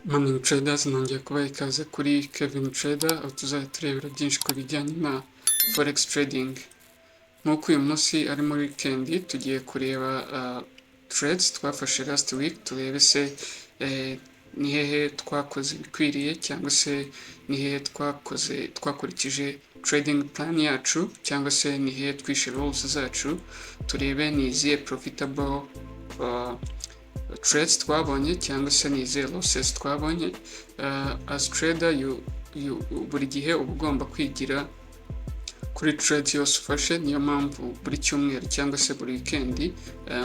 Morning Traders, nongeye kubaha ikaze kuri Kevin Trader, aho tuzajya turebera byinshi ku bijyanye na Forex Trading. Nk'uko uyu munsi ari muri weekend, tugiye kureba trades twafashe last week, turebe se ni hehe twakoze ibikwiriye cyangwa se ni hehe twakurikije trading plan yacu, cyangwa se ni hehe twishe rules zacu, turebe ni izihe profitable trades twabonye cyangwa se ni izihe losses twabonye. As trader buri gihe uba ugomba kwigira kuri trades yose ufashe, niyo mpamvu buri cyumweru cyangwa se buri weekend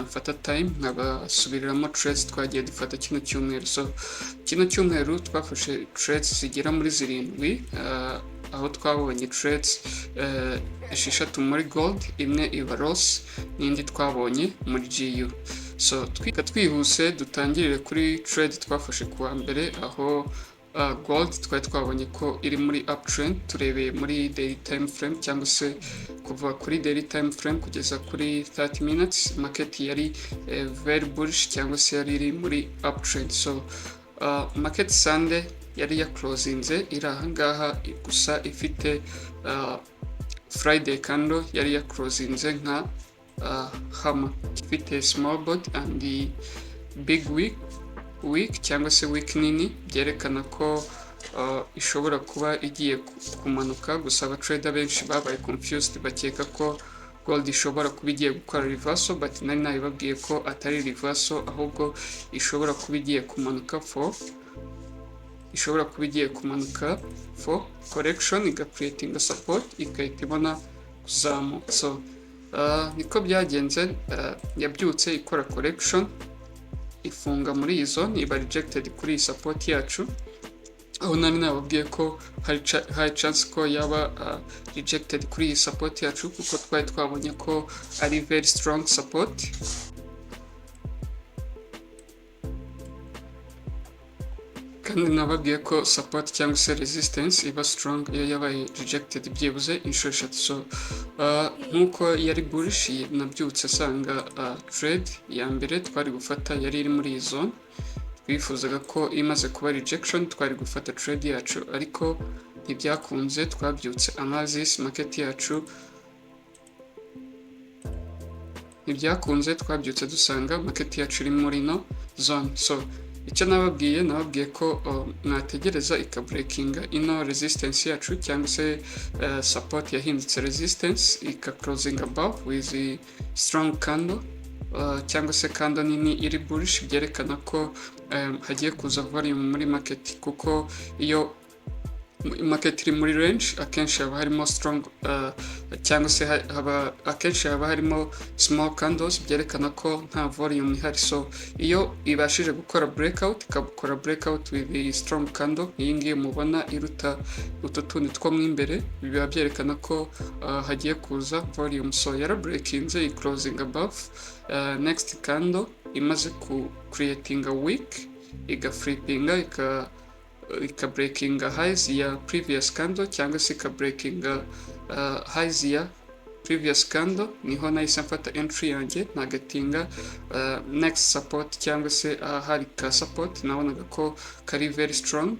mfata time nkabasubiriramo trades twagiye dufata kino cyumweru. So kino cyumweru twafashe trades zigera muri zirindwi, aho twabonye trades esheshatu muri gold, imwe iba loss n'indi twabonye muri GU. So twihuse dutangirire kuri trade twafashe kuwa mbere, aho gold twari twabonye ko iri muri uptrend. Turebeye muri daily time frame cyangwa se kuva kuri daily time frame kugeza kuri 30 minutes, market yari very bullish cyangwa se yari iri muri uptrend. So market Sunday yari ya closinze iri ahangaha, gusa ifite Friday candle yari ya closinze nka hammer, ifite small board and big week cyangwa se week nini, byerekana ko ishobora kuba igiye kumanuka. Gusa abatrader benshi babaye confused, bakeka ko gold ishobora kuba igiye gukora reversal, but nari nabibabwiye ko atari reversal, ahubwo ishobora kuba igiye kumanuka for correction, igacreating a support, igahita ibona kuzamuka. So niko byagenze. Yabyutse ikora correction, ifunga muri iyi zone, iba rejected kuri iyi support yacu, aho nari nababwiye ko high chance ko yaba rejected kuri iyi support yacu, kuko twari twabonye ko ari very strong support. Kandi nababwiye ko support cyangwa se resistance iba strong iyo yabaye rejected byibuze inshuro eshatu. So nk'uko yari bullish, nabyutse asanga trade ya mbere twari gufata yari iri muri iyi zone. Twifuzaga ko imaze kuba rejection twari gufata trade yacu, ariko ntibyakunze. Twabyutse analysis market yacu ntibyakunze, twabyutse dusanga market yacu iri muri no zone. So icyo nababwiye ko mwategereza ikabreakinga ino resistance yacu, cyangwa se support yahindutse resistance, closing above with strong candle, cyangwa se candle nini iri bullish, byerekana ko hagiye kuza volume muri market, kuko iyo market iri muri range akenshi haba harimo strong cyangwa se akenshi haba harimo small candles, byerekana ko nta volume ihari. So iyo ibashije gukora breakout, ikakora breakout with a strong candle, iyi ngiyi mubona iruta utu tundi two mu imbere, biba byerekana ko hagiye kuza volume. So yarabreakinze i closing above, next candle imaze ku creating a wick, igaflippinga breaking highs ya previous candle, cyangwa se breaking highs ya previous candle, niho nahise mfata entry yanjye nagatinga next support, cyangwa se hari ka support nabonaga ko kari very strong,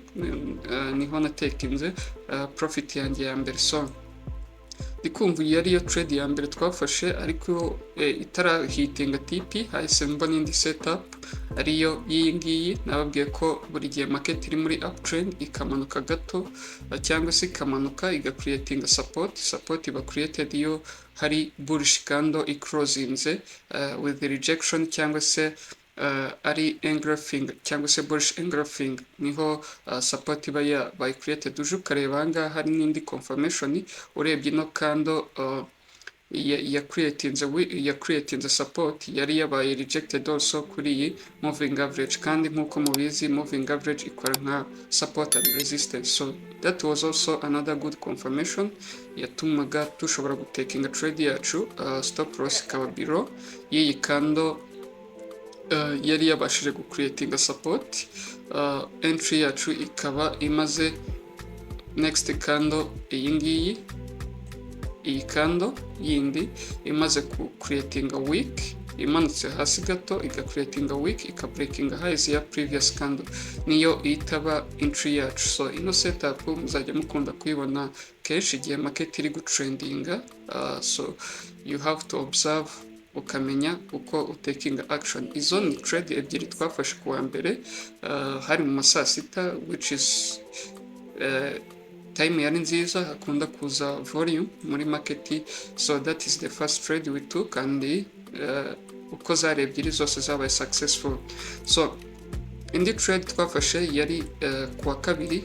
niho natekinze profit yanjye ya mbere. So ndikumva iyi ariyo trade ya mbere twafashe, ariko itarahitinga TP, hahise mbona indi setup ariyo iyi ngiyi. Nababwiye ko buri gihe market iri muri uptrend ikamanuka gato, cyangwa se ikamanuka igacreating support iba created iyo hari bullish candle iclosinze with the rejection, cyangwa se ari engulfing cyangwa se bullish engulfing, niho support iba by created. Uje ukareba ahangaha hari n'indi confirmation, urebye ino candle ya creating support yari yabaye rejected also kuri iyi moving average, kandi nk'uko mubizi moving average ikora nka support and resistance. So that was also another good confirmation yatumaga dushobora gutekinga trade yacu. Stop loss ikaba below y'iyi candle yari yabashije gucreating support. Entry yacu ikaba imaze next candle iyi ngiyi, iyi candle yindi imaze ku creating a wick, imanutse hasi gato igacreatinga week ikabreakinga highs ya previous candle, niyo itaba entry yacu. So ino setup muzajya mukunda kuyibona kenshi igihe market iri gutrendinga. So you have to observe ukamenya uko utakinga action. Izo ni trade ebyiri twafashe kuwa mbere hari mu masaa sita, which is time yari nziza, hakunda kuza volume muri market. So that is the first trade we took, and uko zari ebyiri zose zabaye successful. So indi trade twafashe yari kuwa kabiri,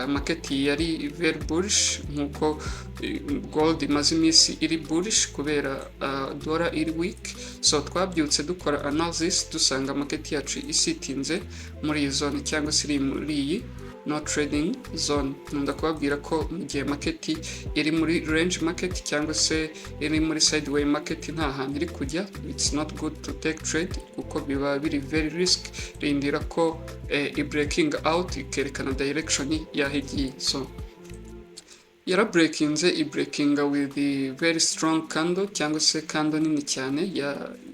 market yari very bullish, nkuko gold imaze iminsi iri bullish kubera dollar iri weak. So twabyutse dukora analysis dusanga market yacu isitinze muri iyi zone cyangwa se iri muri iyi no trading zone. Nkunda kubabwira ko mu gihe market iri muri range market cyangwa se iri muri sideway market nta hantu iri kujya, it's not good to take trade kuko biba biri very risk. Rindira ko i breaking out ikerekana direction yahigiye. So yara breakinze i breakinga with the very strong candle cyangwa se candle nini cyane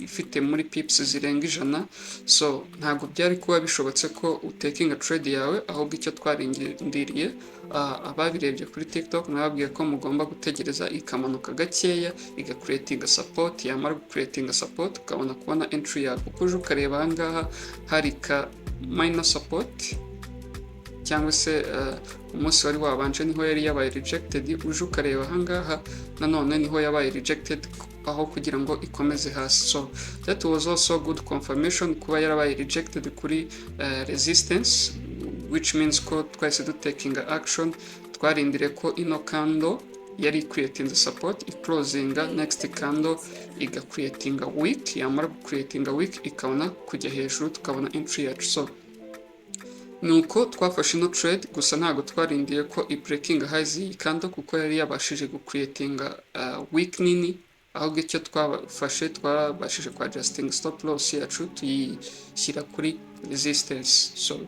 ifite muri pips zirenga 100. So ntabwo byari kuba bishobotse ko utakinga trade yawe, ahubwo icyo twarindiriye ababirebye kuri TikTok nababwiye ko mugomba gutegereza ikamanuka gakeya igacreatinga support, yamara gucreatinga support ukabona kubona entry yawe. Kuko uje ukareba ahangaha hari ka minor support cyangwa se umunsi wari wabanje niho yari yabaye rejected, uje ukareba ahangaha nanone niho yabaye rejected aho kugira ngo ikomeze hasi. So that was also good confirmation kuba yarabaye rejected kuri resistance, which means ko twahise dutekinga action. Twarindire ko ino candle yari creating support iclosinga next candle iga creating week, yamara creating week ikabona kujya hejuru tukabona entry yacu. So nuko twafashe no trade, gusa ntago twarindiye ko i breaking highs iyi candle kuko yari yabashije gucreatinga week nini, ahubwo icyo twabashije kwa adjusting stop loss yacu tuyishyira kuri resistance. So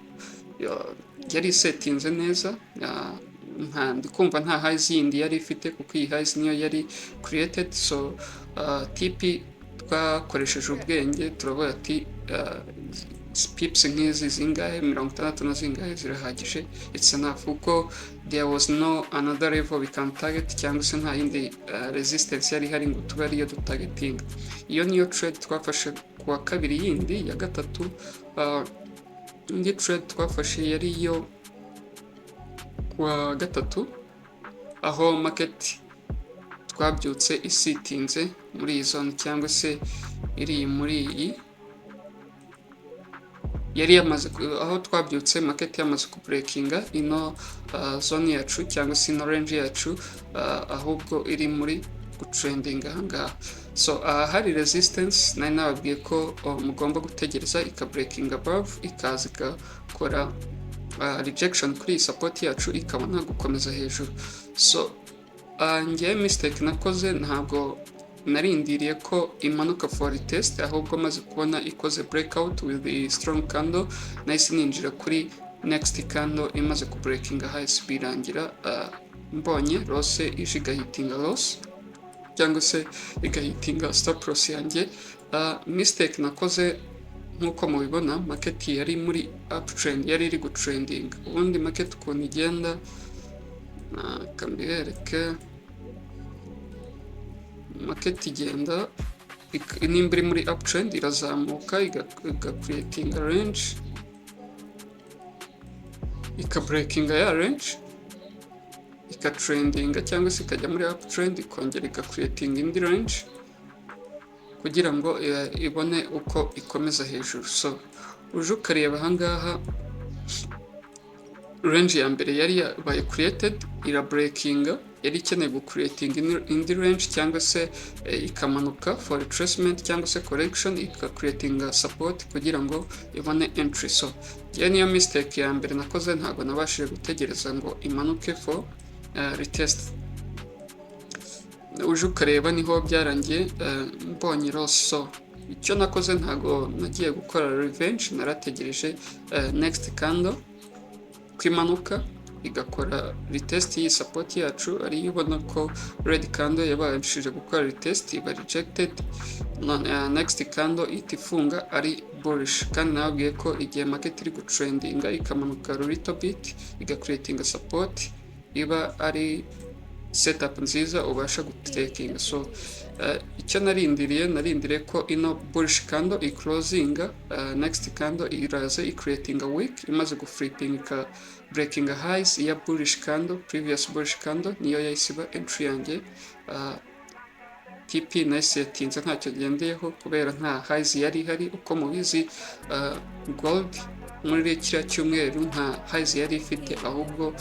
yari setinze neza, ndikumva nta highs yindi yari ifite kuko iyi highs niyo yari created. So TP twakoresheje ubwenge turavuga ati pips nk'izi zingahe 60 na zingahe zirahagije, it's enough kuko there was no another level we can target cyangwa se nta yindi resistance yari hari ngo tube ariyo dutargeting. Iyo niyo trade twafashe kuwa kabiri. Yindi ya gatatu, indi trade twafashe yari iyo kuwa gatatu, aho market twabyutse isitinze muri iyi zone cyangwa se iri muri iyi yari yamaze, aho twabyutse market yamaze kubreakinga ino zone yacu cyangwa se ino range yacu, ahubwo iri muri gutrendinga ahangaha. So hari resistance nari nababwiye ko mugomba gutegereza ikabreaking above ikaza igakora rejection kuri support yacu ikabona gukomeza hejuru. So ngiye mistake nakoze, ntabwo narindiriye ko imanuka for test, ahubwo maze kubona ikoze breakout with the strong candle nahise ninjira kuri next candle imaze ku breaking highs birangira mbonye loss ije igahitinga loss cyangwa se igahitinga stop loss yanjye. Mistake nakoze nkuko mubibona market yari muri uptrend, yari iri gutrending. Ubundi market ukuntu igenda kambereke, market igenda nimba iri muri uptrend irazamuka igacreatinga range ikabreakinga ya range ikatrendinga cyangwa se ikajya muri uptrend ikongera igacreatinga indi range kugira ngo ibone uko ikomeza hejuru. So uje ukareba ahangaha range ya mbere yari yabaye created irabreakinga, yari ikeneye gucreating indi range cyangwa se ikamanuka for retracement cyangwa se correction igacreatinga support kugira ngo ibone entry. So niyo mistake ya mbere nakoze, ntabwo nabashije gutegereza ngo imanuke for retest. Uje ukareba niho byarangiye mbonye loss. So icyo nakoze ntabwo nagiye gukora revenge, narategereje next candle kwimanuka igakora retest y'iyi support yacu, ariyo ubona ko red candle yabashije gukora retest iba rejected, next candle ihita ifunga ari bullish. Kandi nababwiye ko igihe market iri gutrendinga ikamanuka a little bit igacreatinga support iba ari setup nziza ubasha gutekinga. So icyo narindiriye ko ino bullish candle iclosinga, next candle iraza icreatinga wick imaze guflipping ika breaking highs ya bullish candle, previous bullish candle niyo yahisiba entry yanjye. TP nahise yatinze ntacyo gendeyeho kubera nta highs yari ihari. Uko mubizi gold muri kiriya cyumweru nta highs yari ifite, ahubwo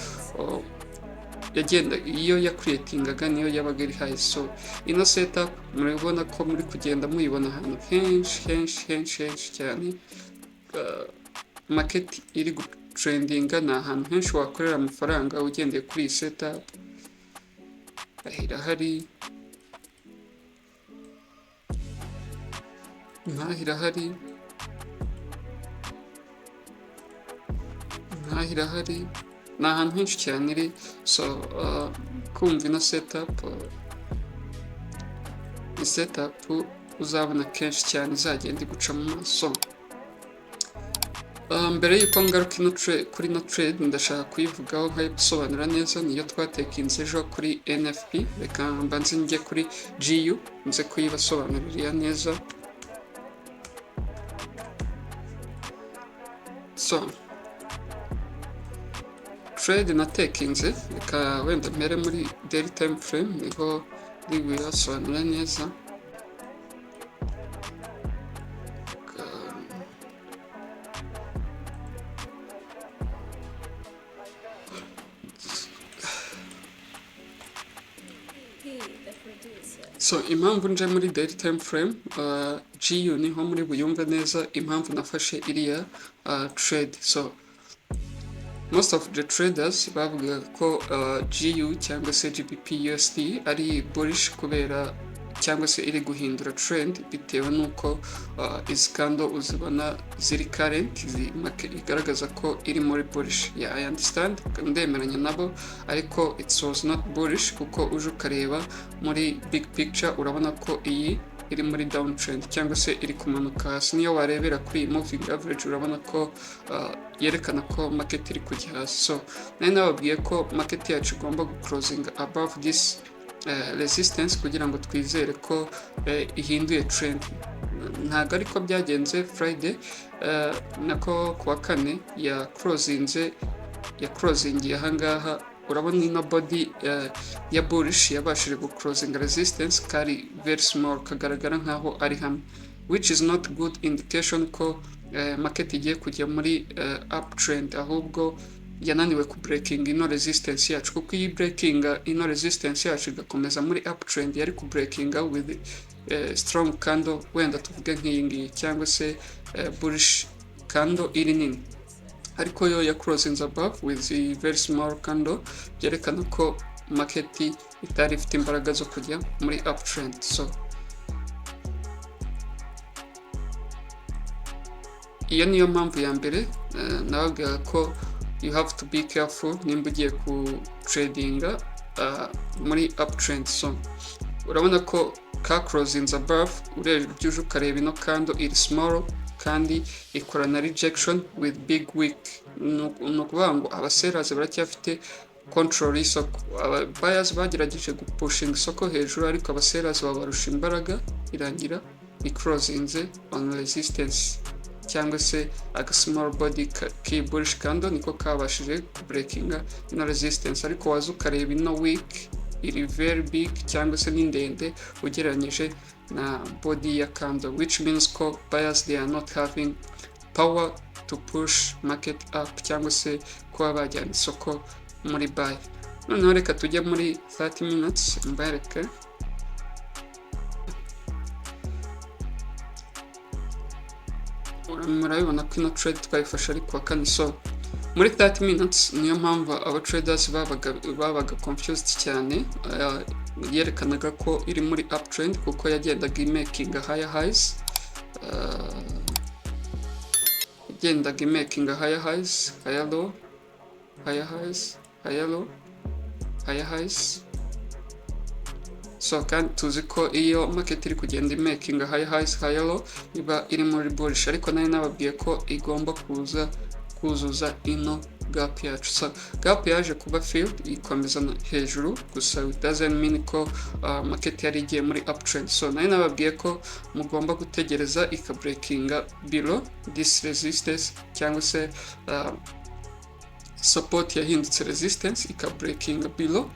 yagenda iyo creatingaga niyo yabaga iri high. So ino setup murabona ko muri kugenda muyibona ahantu henshi cyane. Market iri gutrendinga ni ahantu henshi wakorera amafaranga ugendeye kuri iyi setup. Irahari, ni ahantu henshi cyane iri. So kumva ino setup ni setup uzabona kenshi cyane izagenda iguca mu maso. Mbere yuko ngaruka kuri ino trade ndashaka kuyivugaho nkayisobanura neza. Niyo twatekinze ejo kuri NFP, reka mbanze njye kuri GU nze kuyibasobanurira neza. So trade natekinze, reka wenda mpere muri daily time frame niho ndibibasobanura neza. So impamvu nje muri daily time frame, GU niho muri buyumve neza impamvu nafashe iriya trade. So most of the traders bavuga ko GU cyangwa se GBPUSD ari bullish kubera cyangwa se iri guhindura trend bitewe nuko izi candle uzibona ziri current igaragaza ko iri muri bullish. Yeah, I understand, ndemeranya nabo, ariko it was not bullish kuko uje ukareba muri big picture urabona ko iyi iri muri downtrend cyangwa se iri kumanuka hasi. Niyo warebera kuri moving average urabona ko yerekana ko market iri kujya hasi. So nari nababwiye ko market yacu igomba guclosing above this resistance kugira ngo twizere ko ihinduye trend. Ntabwo ariko byagenze Friday, nako kuwa kane ya closingiye ahangaha. Urabona ino body ya bullish yabashije guclosing resistance kari very small, kagaragara nkaho ari hamwe, which is not good indication ko market igiye kujya muri uptrend, ahubwo yananiwe ku breaking ino resistance yacu. Kuko iyi breaking ino resistance yacu igakomeza muri uptrend yari ku breaking with strong candle, wenda tuvuge nk'iyi ngiyi cyangwa se bullish candle iri nini, ariko yo ya closing above with a very small candle, byerekana ko market itari ifite imbaraga zo kujya muri uptrend. So iyo niyo mpamvu ya mbere nababwira ko you have to be careful nimba ugiye ku tradinga muri uptrend. So urabona ko ka closing above, urebye uje ukareba ino candle iri small kandi ikora na rejection with big wick. Ni ukuvuga ngo abasellers baracyafite control y'isoko. Buyers bagerageje gupushinga isoko hejuru, ariko abasellers babarusha imbaraga, irangira iclosinze on resistance cyangwa se aga small body key bullish candle niko kabashije kubreakinga ino resistance. Ariko waza ukareba ino wick iri very big cyangwa se ni ndende ugereranyije na body ya candle, which means ko buyers they are not having power to push market up cyangwa se kuba bajyana isoko muri buy. Noneho reka tujye muri 30 minutes mbareke. Murabibona ko ino trade twayifashe ari kuwa kane. So muri 30 minutes niyo mpamvu aba traders babaga confused cyane. Yerekanaga ko iri muri uptrend kuko yagendaga imaking higher highs, higher low, higher highs, higher low, higher highs. So kandi tuzi ko iyo market iri kugenda imakinga higher highs, higher low, iba iri muri bullish, ariko nari nababwiye ko igomba kuzuza ino gap yacu. So gap yaje kuba filled, ikomeza hejuru, gusa it doesn't mean ko market yari igiye muri uptrend. So nari nababwiye ko mugomba gutegereza ikabreakinga below this resistance, cyangwa se support yahindutse resistance, ikabreakinga below,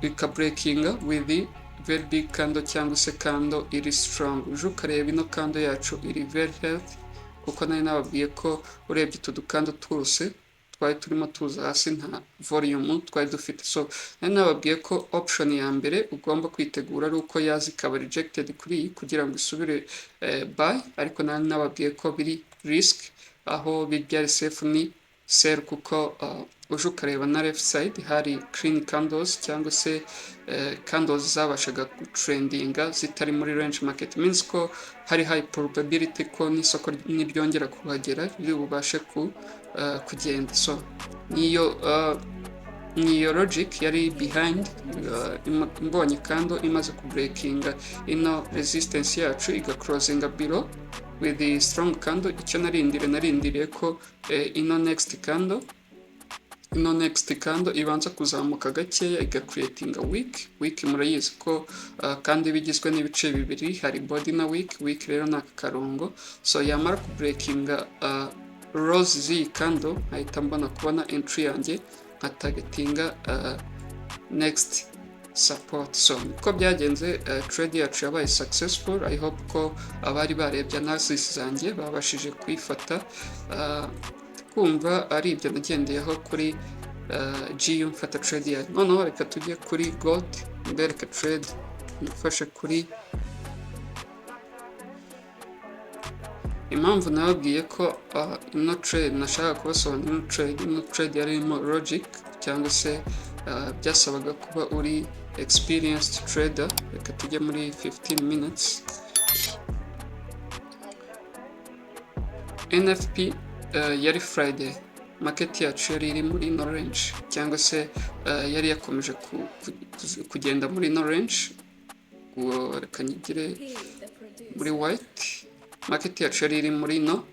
ikabreakinga with the very big candle, cyangwa se candle iri strong. Uje ukareba ino candle yacu iri very healthy, kuko nari nababwiye ko urebye utu dukando twose twari turimo tuza hasi nta volume twari dufite. So nari nababwiye ko option ya mbere ugomba kwitegura ari uko yaza ikaba rejected kuri iyi kugira ngo isubire buy, ariko nari nababwiye ko biri risk, aho byari safe ni sell, kuko uje ukareba na left side hari clean candles, cyangwa se candles zabashaga gutrendinga zitari muri range market, means ko hari high probability ko n'isoko niryongera kuhagera riri bubashe kugenda. So niyo logic yari behind mbonye candle imaze kubreakinga ino resistance yacu igacrosinga below with the strong candle. Icyo narindiriye ko ino next candle ibanza kuzamuka gakeya igacreatinga week murayizi ko kandi bigizwe n'ibice bibiri, hari body na week rero ni akarongo. So yamara kubreakinga rose z'iyi candle ahita kubona entry yanjye nka targetinga next support. So uko byagenze trade yacu yabaye successful. I hope ko abari barebye analysis zanjye babashije kwifata, kumva ari ibyo nagendeyeho kuri GU mfata trade yayo. Noneho reka tujye kuri gold, mbereke trade nifashe kuri. Impamvu nababwiye ko ino trade nashaka kubasobanurira ino trade yari irimo logic, cyangwa se byasabaga kuba uri experienced trader. Reka tujye muri 15 minutes. NFP yari Friday, market yacu yari iri muri no range, cyangwa se yari yakomeje kugenda muri no range. Reka nyigire muri white, market yacu yari iri muri no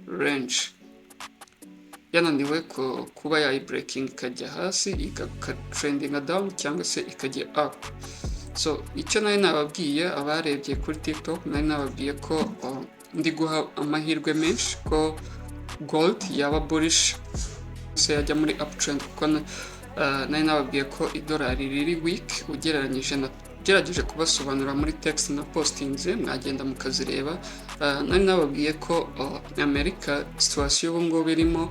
range, yananiwe kuba yayi breaking ikajya hasi ikatrendinga down, cyangwa se ikajya up. So icyo nari nababwiye abarebye kuri TikTok, nari nababwiye ko ndi guha amahirwe menshi ko gold yaba bullish, se yajya muri uptrend, kuko nari nababwiye ko idolari riri weak ugereranyije na gerageje kubasobanura muri text na postinze, mwagenda mukazireba. Nari nababwiye ko Amerika situation ubu ngubu irimo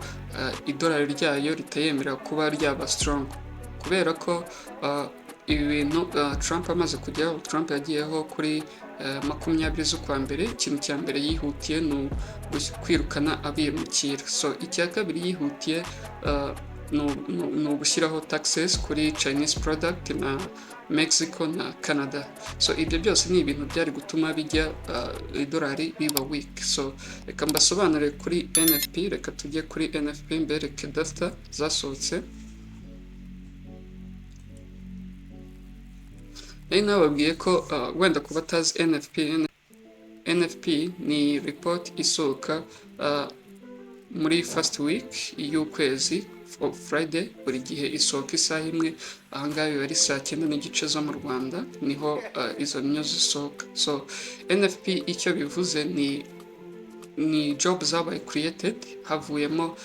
idolari ryayo ritayemera kuba ryaba strong, kubera ko ibi bintu Trump amaze kujyaho. Trump yagiyeho kuri 20 z'ukwa mbere. Ikintu cya mbere yihutiye ni kwirukana abimukira. So icya kabiri yihutiye ni ugushyiraho taxes kuri Chinese product na Mexico na Canada. So ibyo byose ni ibintu byari gutuma bijya idolari riba weak. So reka mbasobanure kuri NFP. Reka tujye kuri NFP mbereke data zasohotse. Nababwiye ko wenda kuba atazi NFP ni report isohoka muri first week y'ukwezi Friday, buri gihe isohoka isaha imwe. Ahangaha biba ari 9:30 zo mu Rwanda, niho izo news zisohoka. So NFP icyo bivuze ni job zabaye created, havuyemo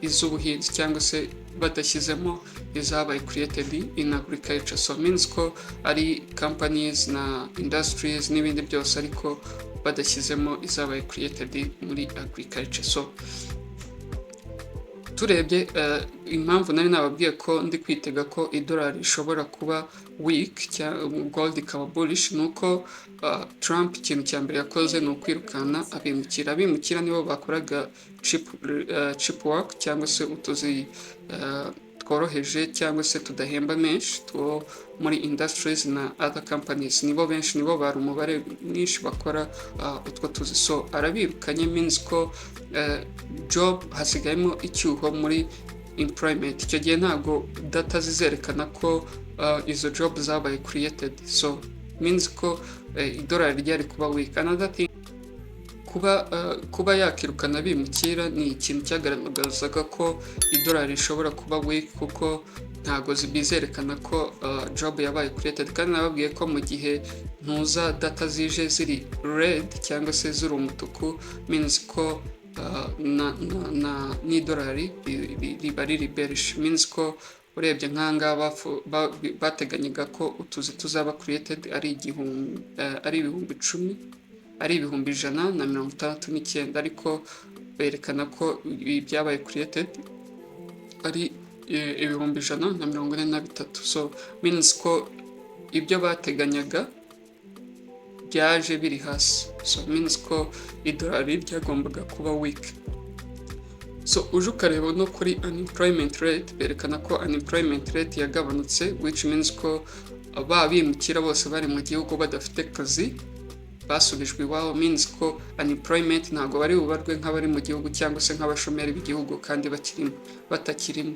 iz'ubuhinzi, cyangwa se badashyizemo izabaye created in agriculture. So means ko ari companies na industries n'ibindi byose, ariko badashyizemo izabaye created muri agriculture. So turebye impamvu nari nababwiye ko ndi kwitega ko idolari ishobora kuba weak, gold ikaba bullish, nuko Trump ikintu cya mbere yakoze ni ukwirukana abimukira nibo bakoraga cheap work, cyangwa se utuzi tworoheje, cyangwa se tudahemba menshi two muri industries na other companies. Nibo benshi, nibo bari umubare mwinshi bakora utwo tuzi. So arabirukanye, means ko job hasigayemo icyuho muri employment. Icyo gihe ntabwo data zizerekana ko izo job zabaye created, so means ko idolari ryari kuba weak. Another thing, kuba yakirukana bimukira ni ikintu cyagaragazaga ko idolari rishobora kuba weak, kuko ntabwo bizerekana ko job yabaye created. Kandi nababwiye ko mu gihe ntuza data zije ziri red cyangwa se ziri umutuku, means ko n'idolari riba riri bearish, means ko urebye nk'ahangaha bateganyaga ko utuzi tuzaba created ari ibihumbi 10, ari ibihumbi 169, ariko berekana ko ibi byabaye created ari ibihumbi 143. So means ko ibyo bateganyaga byaje biri hasi, so means ko idolari ryagombaga kuba weak. So uje ukareba no kuri unemployment rate, berekana ko unemployment rate yagabanutse, which means ko abimukira bose bari mu gihugu badafite kazi basubijwe iwabo, means ko unemployment ntabwo bari bubarwe nk'abari mu gihugu cyangwa se nk'abashomeri b'igihugu kandi batakirimo.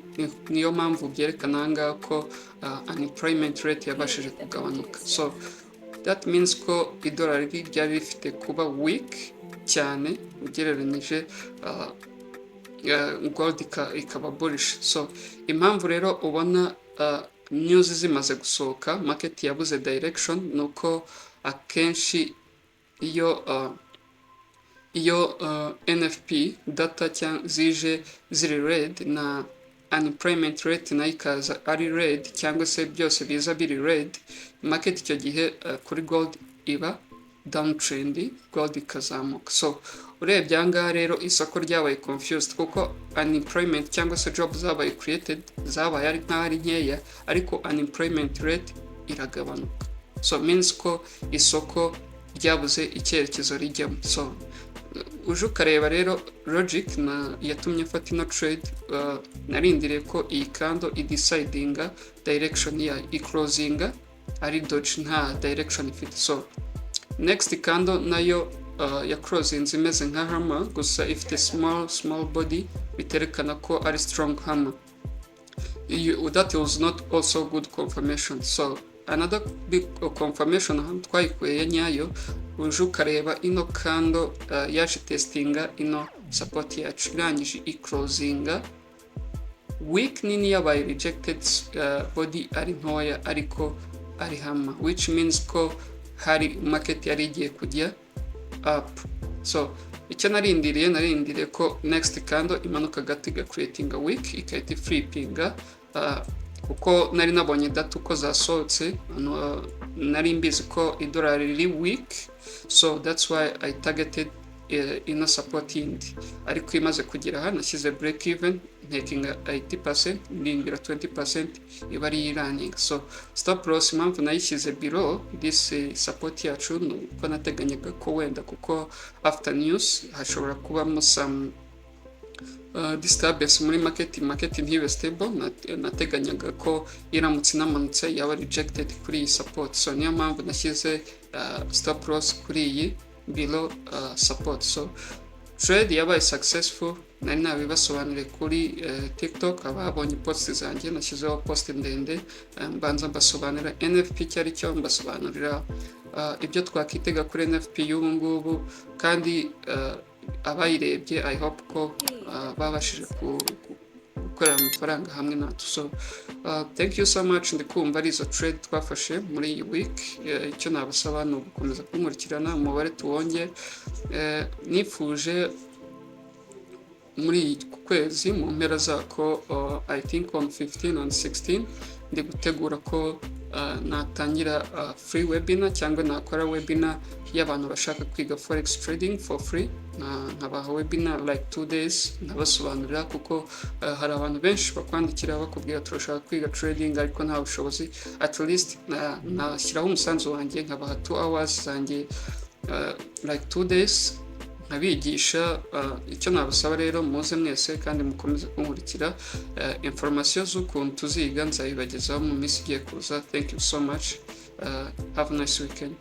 Niyo mpamvu byerekana ahangaha ko unemployment rate yabashije kugabanuka. So that means ko idolari ryari rifite kuba weak cyane ugereranyije gold ikaba bullish. So impamvu rero ubona news zimaze gusohoka market yabuze direction, nuko akenshi iyo NFP data zije ziri red na unemployment rate nayo ikaza ari red, cyangwa se byose biza biri red, market icyo gihe kuri gold iba downtrend, gold ikazamuka. So urebye ahangaha rero isoko ryabaye confused, kuko unemployment cyangwa se job zabaye created zabaye ari nk'aho ari nkeya, ariko unemployment rate iragabanuka. So means ko isoko ryabuze icyerekezo rijyamo. So uje ukareba rero logic yatumye mfata ino trade, narindiriye ko iyi candle idecidinga direction ya iclosinga ari doji, nta direction ifite. So next candle nayo ya closings imeze nka hammer, gusa ifite small body, biterekana ko ari strong hammer. That was not also good confirmation. So another big confirmation ahantu twayikuye nyayo, uje ukareba ino candle yaje testinga ino support yacu, irangije iclosinga weak nini yabaye rejected, body ari ntoya ariko ari hammer, which means ko hari market yari igiye kujya up. So icyo narindiriye ko next candle imanuka gati ga creating a week ikahita flippinga, kuko nari nabonye data uko zasohotse, nari mbizi ko idolari riri weak, so that's why I targeted ino support yindi, ariko imaze kugera hano nashyize break even ntaking 80%, ndingira 20% iba ari running. So stop loss impamvu nayishyize below this support yacu, nuko nateganyaga ko wenda kuko after news hashobora kubamo some disturbance muri market ntibe stable, nateganyaga ko iramutse inamanutse yaba rejected kuri iyi support. So niyo mpamvu nashyize stop loss kuri iyi below support. So trade yabaye successful, nari nabibasobanuriye kuri TikTok, ababonye post zanjye nashyizeho post ndende, mbanza mbasobanurira NFP icyo ari cyo, mbasobanurira ibyo twakitega kuri NFP y'ubu ngubu, kandi abayirebye I hope ko babashije gukorera amafaranga hamwe natwe. So thank you so much. Ndikumva ari izo trade twafashe muri iyi week. Icyo nabasaba ni ugukomeza kunkurikirana, umubare tuwonge. Nifuje muri kwezi mu mpera zako, I think on 15 on 16 ndi gutegura ko natangira free webinar cyangwa nakora webinar y'abantu bashaka kwiga forex trading for free. Nkabaha webinar like 2 days nabasobanurira, kuko hari abantu benshi bakwandikira bakubwira turashaka kwiga trading ariko nta bushobozi. At least nashyiraho umusanzu wanjye nkabaha 2 hours zanjye like 2 days nkabigisha. Icyo nabasaba rero muze mwese kandi mukomeze kunkurikira, information z'ukuntu tuziga nzabibagezaho mu minsi igiye kuza. Thank you so much. Have a nice weekend.